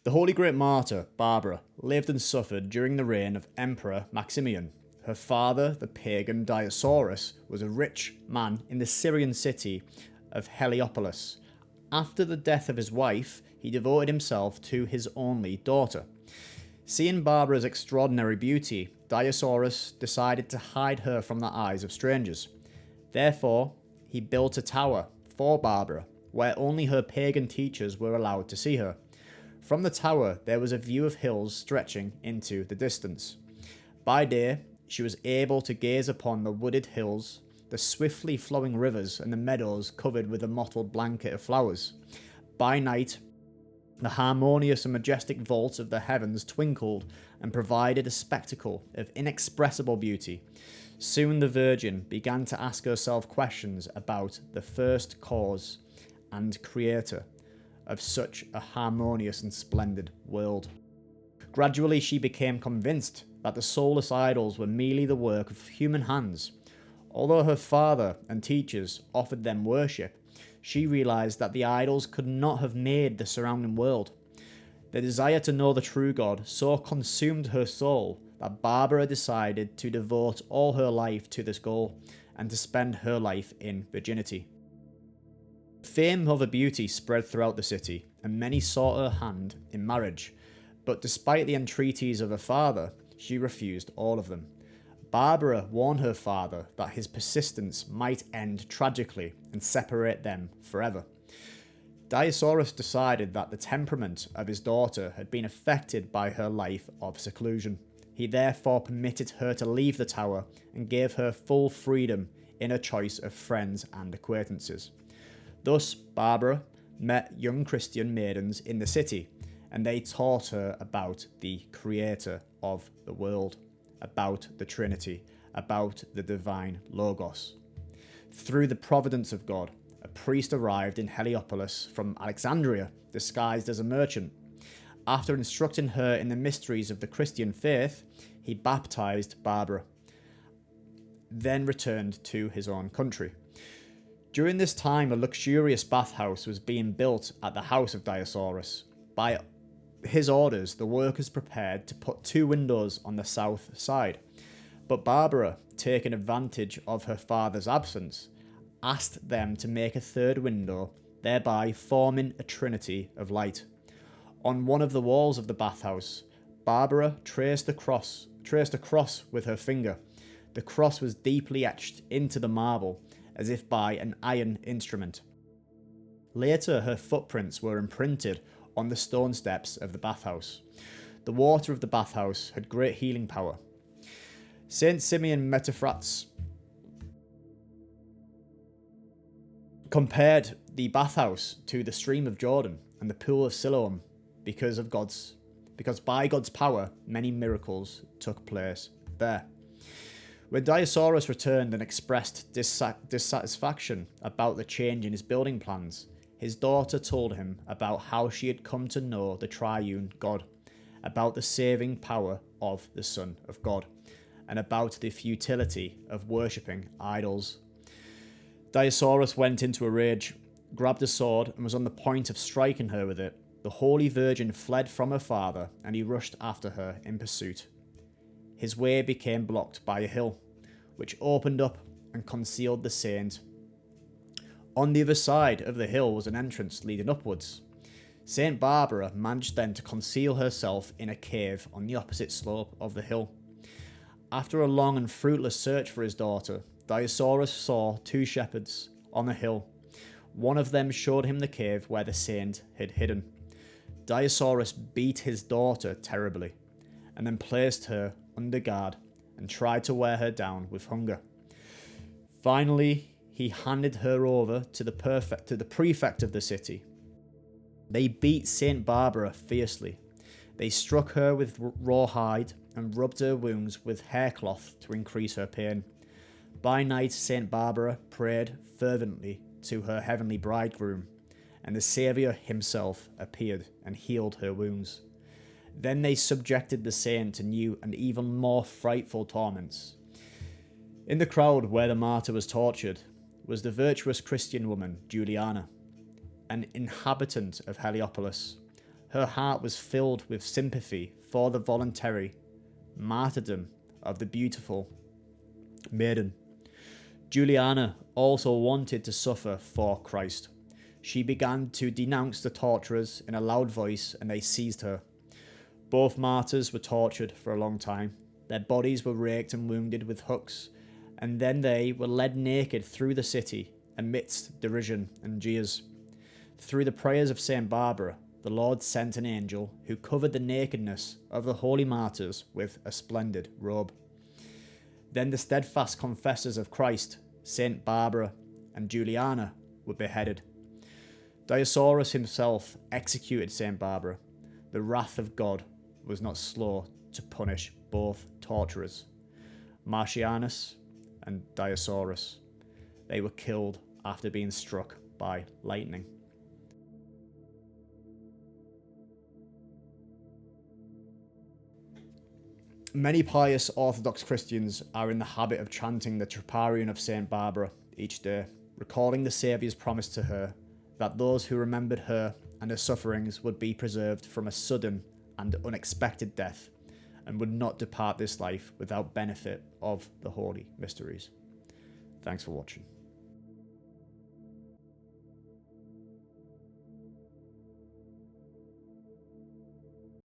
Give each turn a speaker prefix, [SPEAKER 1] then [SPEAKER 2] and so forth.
[SPEAKER 1] The Holy Great Martyr, Barbara, lived and suffered during the reign of Emperor Maximian. Her father, the pagan Dioscorus, was a rich man in the Syrian city of Heliopolis. After the death of his wife, he devoted himself to his only daughter. Seeing Barbara's extraordinary beauty, Dioscorus decided to hide her from the eyes of strangers. Therefore, he built a tower for Barbara, where only her pagan teachers were allowed to see her. From the tower, there was a view of hills stretching into the distance. By day, she was able to gaze upon the wooded hills, the swiftly flowing rivers, and the meadows covered with a mottled blanket of flowers. By night, the harmonious and majestic vault of the heavens twinkled and provided a spectacle of inexpressible beauty. Soon the Virgin began to ask herself questions about the first cause and creator of such a harmonious and splendid world. Gradually she became convinced that the soulless idols were merely the work of human hands. Although her father and teachers offered them worship, she realized that the idols could not have made the surrounding world. The desire to know the true God so consumed her soul that Barbara decided to devote all her life to this goal and to spend her life in virginity. Fame of her beauty spread throughout the city, and many sought her hand in marriage, but despite the entreaties of her father, she refused all of them. Barbara warned her father that his persistence might end tragically and separate them forever. Dioscorus decided that the temperament of his daughter had been affected by her life of seclusion. He therefore permitted her to leave the tower and gave her full freedom in her choice of friends and acquaintances. Thus, Barbara met young Christian maidens in the city, and they taught her about the Creator of the world, about the Trinity, about the divine Logos. Through the providence of God, a priest arrived in Heliopolis from Alexandria, disguised as a merchant. After instructing her in the mysteries of the Christian faith, he baptized Barbara, then returned to his own country. During this time, a luxurious bathhouse was being built at the house of Dioscorus. By his orders, the workers prepared to put 2 windows on the south side, but Barbara, taking advantage of her father's absence, asked them to make a 3rd window, thereby forming a trinity of light. On one of the walls of the bathhouse, Barbara traced a cross with her finger. The cross was deeply etched into the marble, as if by an iron instrument. Later, her footprints were imprinted on the stone steps of the bathhouse. The water of the bathhouse had great healing power. Saint Simeon Metaphrats compared the bathhouse to the stream of Jordan and the pool of Siloam because by God's power many miracles took place there. When Dioscorus returned and expressed dissatisfaction about the change in his building plans, his daughter told him about how she had come to know the triune God, about the saving power of the Son of God, and about the futility of worshipping idols. Dioscorus went into a rage, grabbed a sword, and was on the point of striking her with it. The Holy Virgin fled from her father, and he rushed after her in pursuit. His way became blocked by a hill, which opened up and concealed the saint. On the other side of the hill was an entrance leading upwards. Saint Barbara managed then to conceal herself in a cave on the opposite slope of the hill. After a long and fruitless search for his daughter, Dioscorus saw 2 shepherds on the hill. One of them showed him the cave where the saint had hidden. Dioscorus beat his daughter terribly, and then placed her under guard and tried to wear her down with hunger. Finally, he handed her over to the prefect of the city. They beat Saint Barbara fiercely. They struck her with rawhide and rubbed her wounds with haircloth to increase her pain. By night, Saint Barbara prayed fervently to her heavenly bridegroom, and the Saviour himself appeared and healed her wounds. Then they subjected the saint to new and even more frightful torments. In the crowd where the martyr was tortured was the virtuous Christian woman Juliana, an inhabitant of Heliopolis. Her heart was filled with sympathy for the voluntary martyrdom of the beautiful maiden. Juliana also wanted to suffer for Christ. She began to denounce the torturers in a loud voice, and they seized her. Both martyrs were tortured for a long time. Their bodies were raked and wounded with hooks, and then they were led naked through the city amidst derision and jeers. Through the prayers of Saint Barbara, the Lord sent an angel who covered the nakedness of the holy martyrs with a splendid robe. Then the steadfast confessors of Christ, Saint Barbara and Juliana, were beheaded. Dioscorus himself executed Saint Barbara. The wrath of God was not slow to punish both torturers, Martianus and Dioscorus. They were killed after being struck by lightning. Many pious Orthodox Christians are in the habit of chanting the Troparion of Saint Barbara each day, recalling the Saviour's promise to her that those who remembered her and her sufferings would be preserved from a sudden and unexpected death and would not depart this life without benefit of the holy mysteries. Thanks for watching.